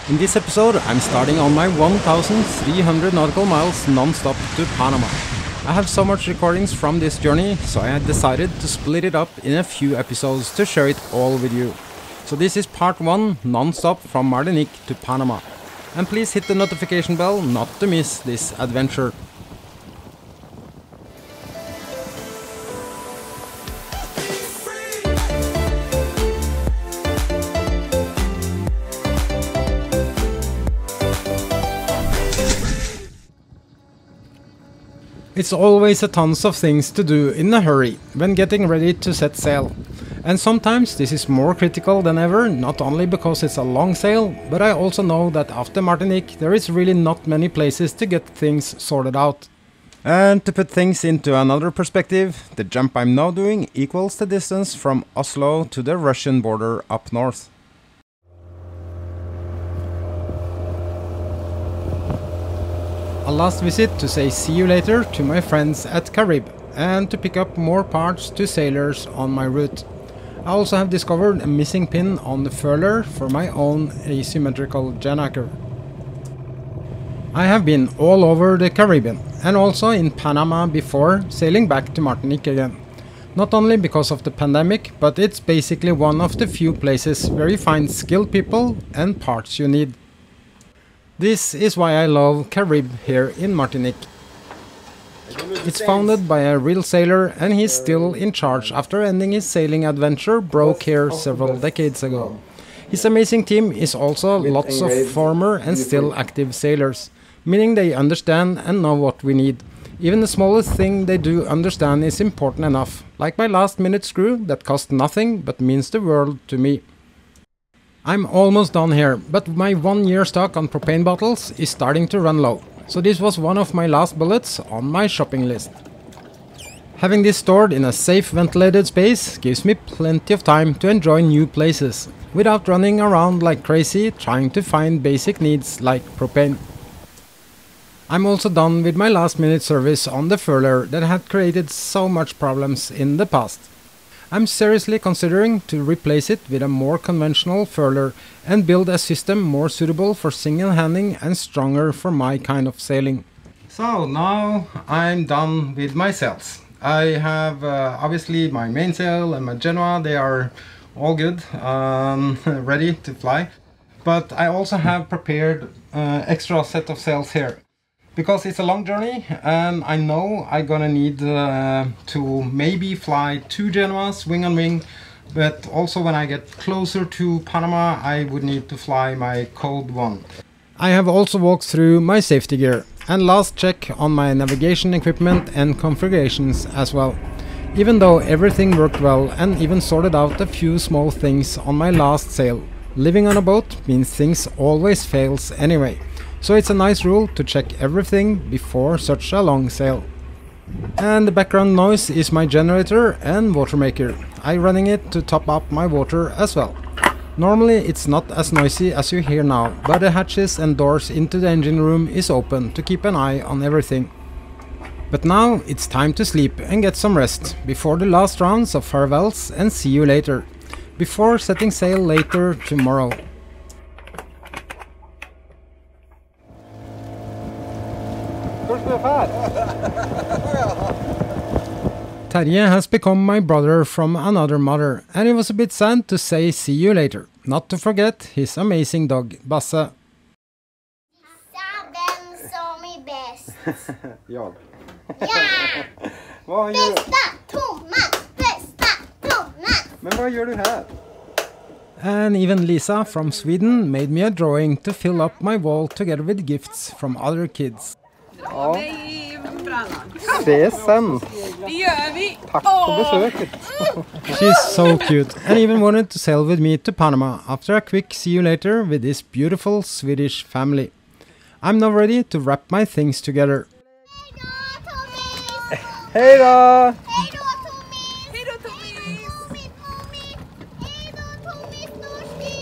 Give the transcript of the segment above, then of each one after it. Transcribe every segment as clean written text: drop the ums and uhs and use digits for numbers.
In this episode, I'm starting on my 1,300 nautical miles non-stop to Panama. I have so much recordings from this journey, so I had decided to split it up in a few episodes to share it all with you. So this is part 1, non-stop from Martinique to Panama. And please hit the notification bell not to miss this adventure. It's always a tons of things to do in a hurry when getting ready to set sail. And sometimes this is more critical than ever, not only because it's a long sail, but I also know that after Martinique there is really not many places to get things sorted out. And to put things into another perspective, the jump I'm now doing equals the distance from Oslo to the Russian border up north. A last visit to say see you later to my friends at Carib and to pick up more parts to sailors on my route. I also have discovered a missing pin on the furler for my own asymmetrical Genoa. I have been all over the Caribbean and also in Panama before sailing back to Martinique again. Not only because of the pandemic, but it's basically one of the few places where you find skilled people and parts you need. This is why I love Carib here in Martinique. It's founded by a real sailor and he's still in charge after ending his sailing adventure broke here several decades ago. His amazing team is also lots of former and still active sailors, meaning they understand and know what we need. Even the smallest thing they do understand is important enough, like my last minute screw that cost nothing but means the world to me. I'm almost done here, but my 1 year stock on propane bottles is starting to run low, so this was one of my last bullets on my shopping list. Having this stored in a safe ventilated space gives me plenty of time to enjoy new places, without running around like crazy trying to find basic needs like propane. I'm also done with my last minute service on the furler that had created so much problems in the past. I'm seriously considering to replace it with a more conventional furler and build a system more suitable for single handling and stronger for my kind of sailing. So now I'm done with my sails. I have obviously my mainsail and my Genoa, they are all good, ready to fly. But I also have prepared extra set of sails here. Because it's a long journey and I know I'm gonna need to maybe fly 2 Genoas wing on wing, but also when I get closer to Panama I would need to fly my cold one. I have also walked through my safety gear and last check on my navigation equipment and configurations as well. Even though everything worked well and even sorted out a few small things on my last sail, living on a boat means things always fails anyway. So it's a nice rule to check everything before such a long sail. And the background noise is my generator and water maker. I'm running it to top up my water as well. Normally it's not as noisy as you hear now, but the hatches and doors into the engine room is open to keep an eye on everything. But now it's time to sleep and get some rest before the last rounds of farewells and see you later, before setting sail later tomorrow. Terje has become my brother from another mother, and he was a bit sad to say see you later. Not to forget his amazing dog, Basse. Vem som är bäst? Jag. Ja! Vad gör du? Bästa Thomas! Bästa Thomas! Men vad gör du här? And even Lisa from Sweden made me a drawing to fill up my wall together with gifts from other kids. Ja. Ses sen. Det gör vi. Tack för besöket. She's so cute and even wanted to sail with me to Panama after a quick see you later with this beautiful Swedish family. I'm now ready to wrap my things together. Hej då! Hej då Tommy! Hej då Tommy! Hej då Tommy Storspis!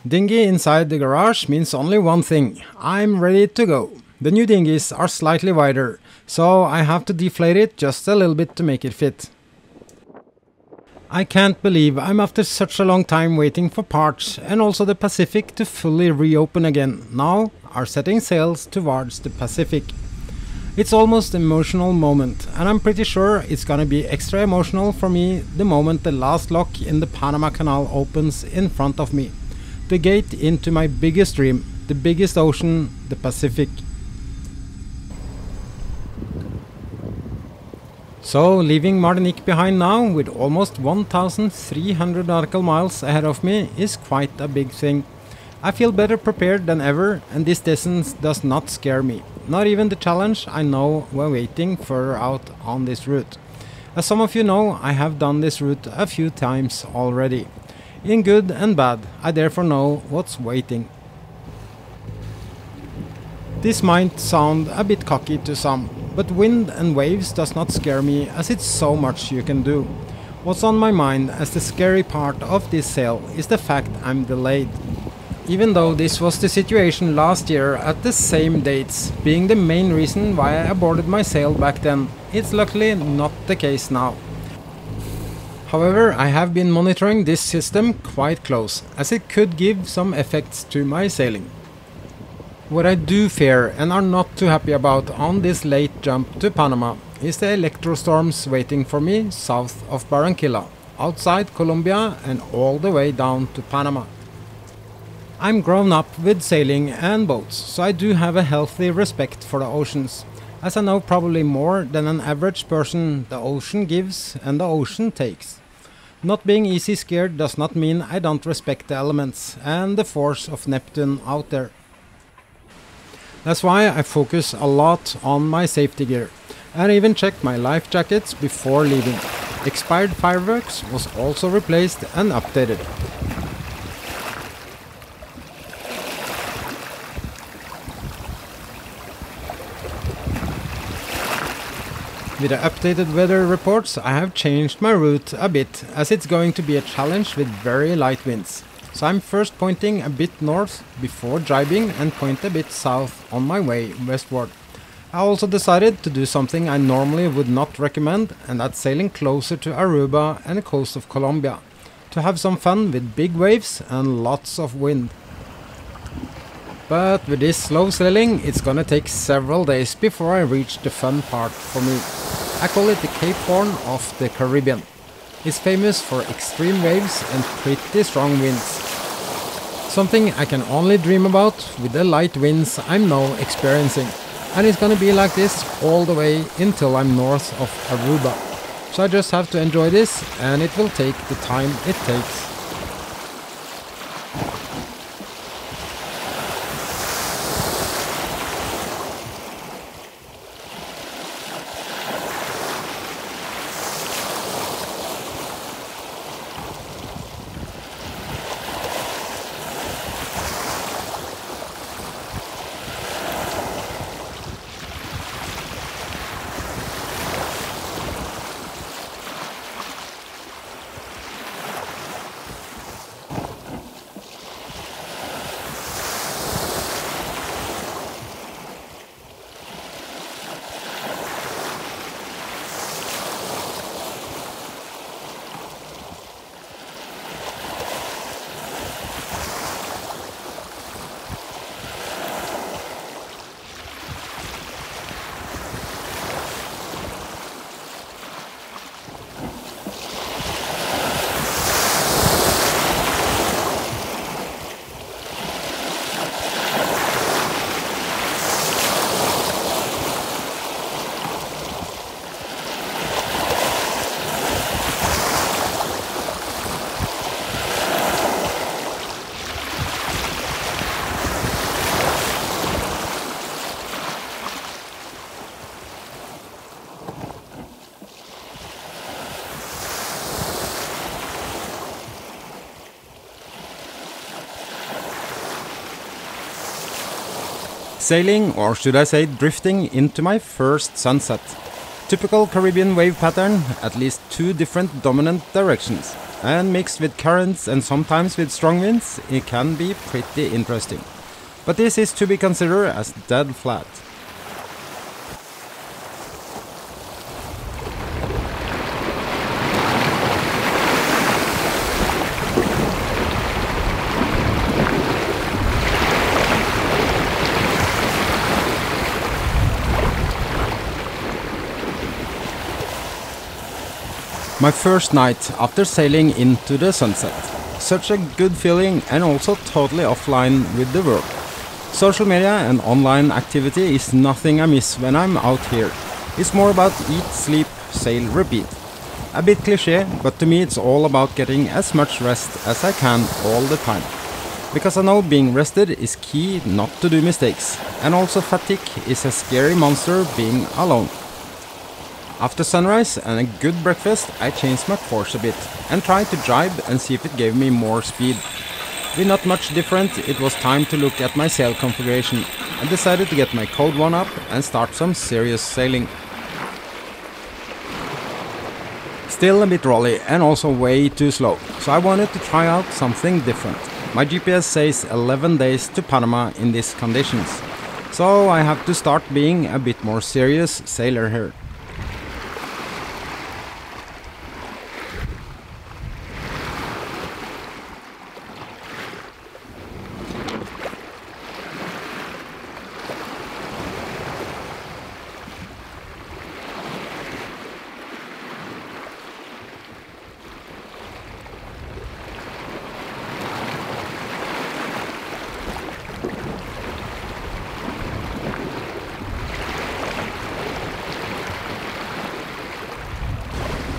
Dinghy inside the garage means only one thing. I'm ready to go. The new dinghies are slightly wider, so I have to deflate it just a little bit to make it fit. I can't believe I'm after such a long time waiting for parts and also the Pacific to fully reopen again. Now are setting sails towards the Pacific. It's almost an emotional moment, and I'm pretty sure it's gonna be extra emotional for me the moment the last lock in the Panama Canal opens in front of me. The gate into my biggest dream, the biggest ocean, the Pacific. So, leaving Martinique behind now with almost 1,300 nautical miles ahead of me is quite a big thing. I feel better prepared than ever, and this distance does not scare me. Not even the challenge I know we're waiting further out on this route. As some of you know, I have done this route a few times already. In good and bad, I therefore know what's waiting. This might sound a bit cocky to some, but wind and waves does not scare me, as it's so much you can do. What's on my mind as the scary part of this sail is the fact I'm delayed. Even though this was the situation last year at the same dates, being the main reason why I aborted my sail back then, it's luckily not the case now. However, I have been monitoring this system quite close, as it could give some effects to my sailing. What I do fear and are not too happy about on this late jump to Panama is the electrostorms waiting for me south of Barranquilla, outside Colombia and all the way down to Panama. I'm grown up with sailing and boats, so I do have a healthy respect for the oceans, as I know probably more than an average person the ocean gives and the ocean takes. Not being easy scared does not mean I don't respect the elements and the force of Neptune out there. That's why I focus a lot on my safety gear, and even check my life jackets before leaving. Expired fireworks was also replaced and updated. With the updated weather reports, I have changed my route a bit, as it's going to be a challenge with very light winds. So I'm first pointing a bit north before driving and point a bit south on my way westward. I also decided to do something I normally would not recommend, and that's sailing closer to Aruba and the coast of Colombia, to have some fun with big waves and lots of wind. But with this slow sailing, it's gonna take several days before I reach the fun part for me. I call it the Cape Horn of the Caribbean. It's famous for extreme waves and pretty strong winds. Something I can only dream about with the light winds I'm now experiencing. And it's gonna be like this all the way until I'm north of Aruba. So I just have to enjoy this, and it will take the time it takes. Sailing, or should I say drifting, into my first sunset. Typical Caribbean wave pattern, at least two different dominant directions. And mixed with currents and sometimes with strong winds, it can be pretty interesting. But this is to be considered as dead flat. My first night after sailing into the sunset. Such a good feeling and also totally offline with the work. Social media and online activity is nothing I miss when I'm out here. It's more about eat, sleep, sail, repeat. A bit cliché, but to me it's all about getting as much rest as I can all the time. Because I know being rested is key not to do mistakes. And also fatigue is a scary monster being alone. After sunrise and a good breakfast, I changed my course a bit and tried to jibe and see if it gave me more speed. With not much different, it was time to look at my sail configuration. I decided to get my code 1 up and start some serious sailing. Still a bit rolly and also way too slow, so I wanted to try out something different. My GPS says 11 days to Panama in these conditions, so I have to start being a bit more serious sailor here.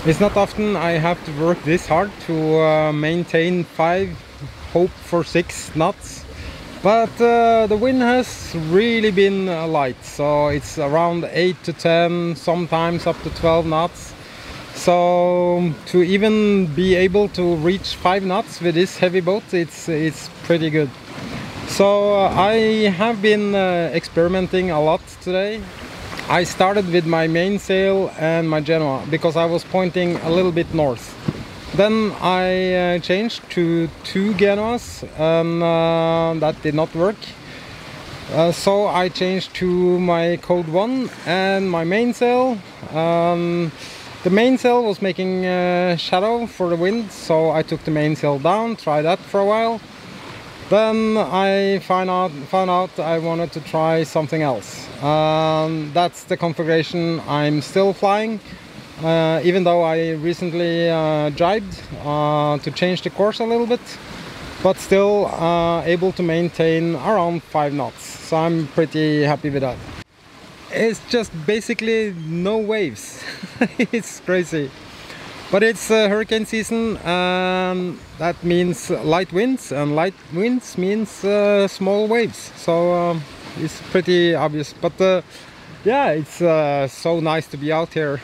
It's not often I have to work this hard to maintain 5, hope for 6 knots, but the wind has really been light, so it's around 8 to 10, sometimes up to 12 knots. So to even be able to reach 5 knots with this heavy boat, it's pretty good. So I have been experimenting a lot today. I started with my mainsail and my Genoa because I was pointing a little bit north. Then I changed to 2 Genoas and that did not work. So I changed to my code 1 and my mainsail. The mainsail was making shadow for the wind, so I took the mainsail down, tried that for a while. Then I found out I wanted to try something else. That's the configuration I'm still flying, even though I recently jibed to change the course a little bit, but still able to maintain around 5 knots. So I'm pretty happy with that. It's just basically no waves. It's crazy. But it's hurricane season, and that means light winds, and light winds means small waves. So it's pretty obvious. But yeah, it's so nice to be out here.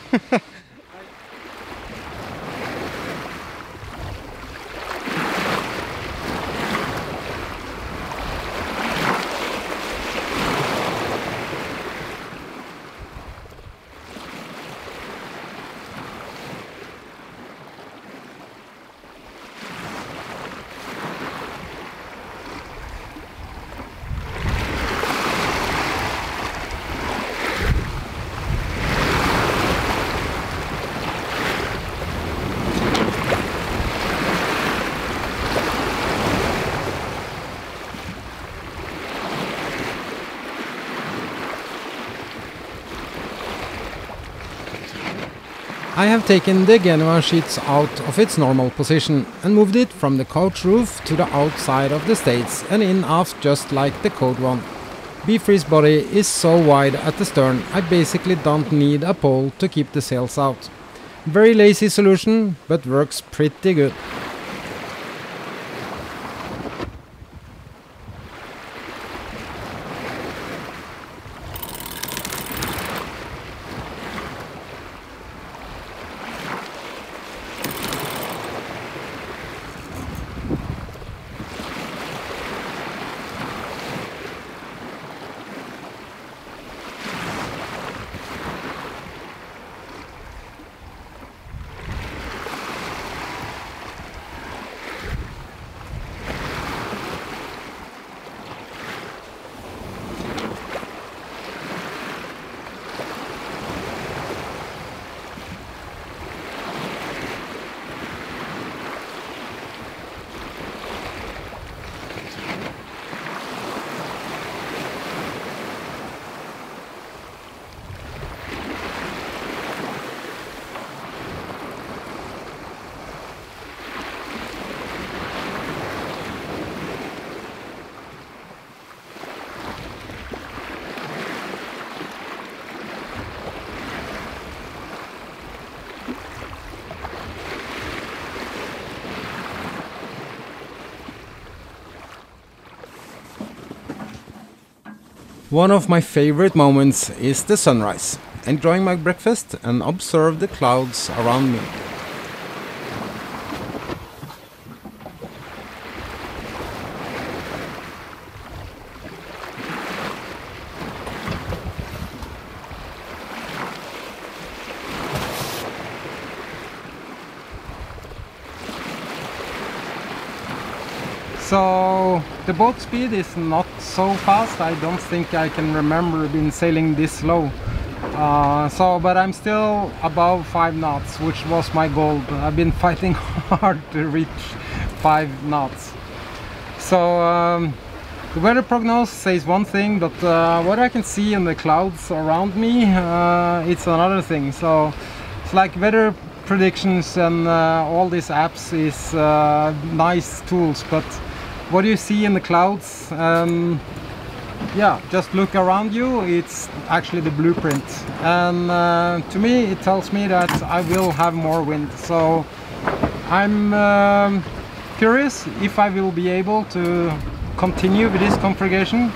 I have taken the Genoa sheets out of its normal position and moved it from the coach roof to the outside of the states and in aft just like the code 1. Beefree's body is so wide at the stern I basically don't need a pole to keep the sails out. Very lazy solution, but works pretty good. One of my favorite moments is the sunrise. Enjoying my breakfast and observe the clouds around me. So the boat speed is not so fast. I don't think I can remember being sailing this slow. But I'm still above 5 knots, which was my goal. I've been fighting hard to reach 5 knots. So the weather prognosis says one thing, but what I can see in the clouds around me, it's another thing. So it's like weather predictions and all these apps is nice tools, but what you see in the clouds, yeah, just look around you, it's actually the blueprint. And to me it tells me that I will have more wind. So I'm curious if I will be able to continue with this configuration,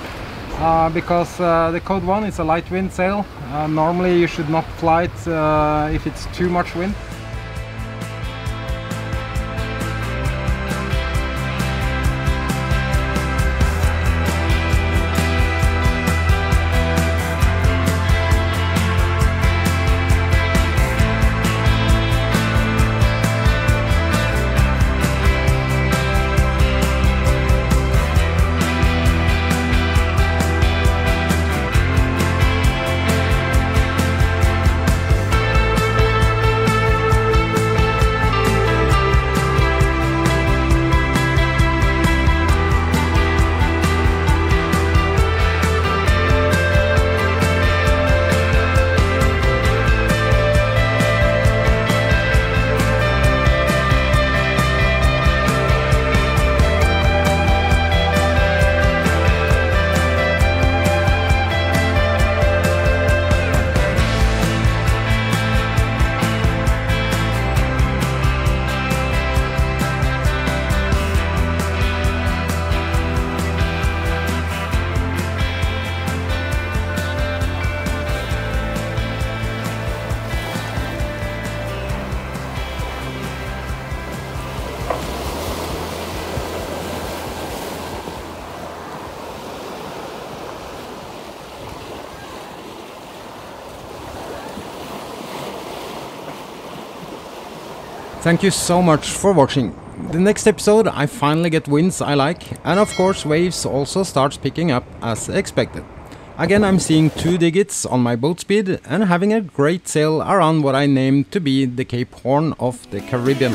because the code 1 is a light wind sail. Normally you should not fly it if it's too much wind. Thank you so much for watching. The next episode I finally get winds I like, and of course waves also starts picking up as expected. Again, I'm seeing 2 digits on my boat speed and having a great sail around what I named to be the Cape Horn of the Caribbean.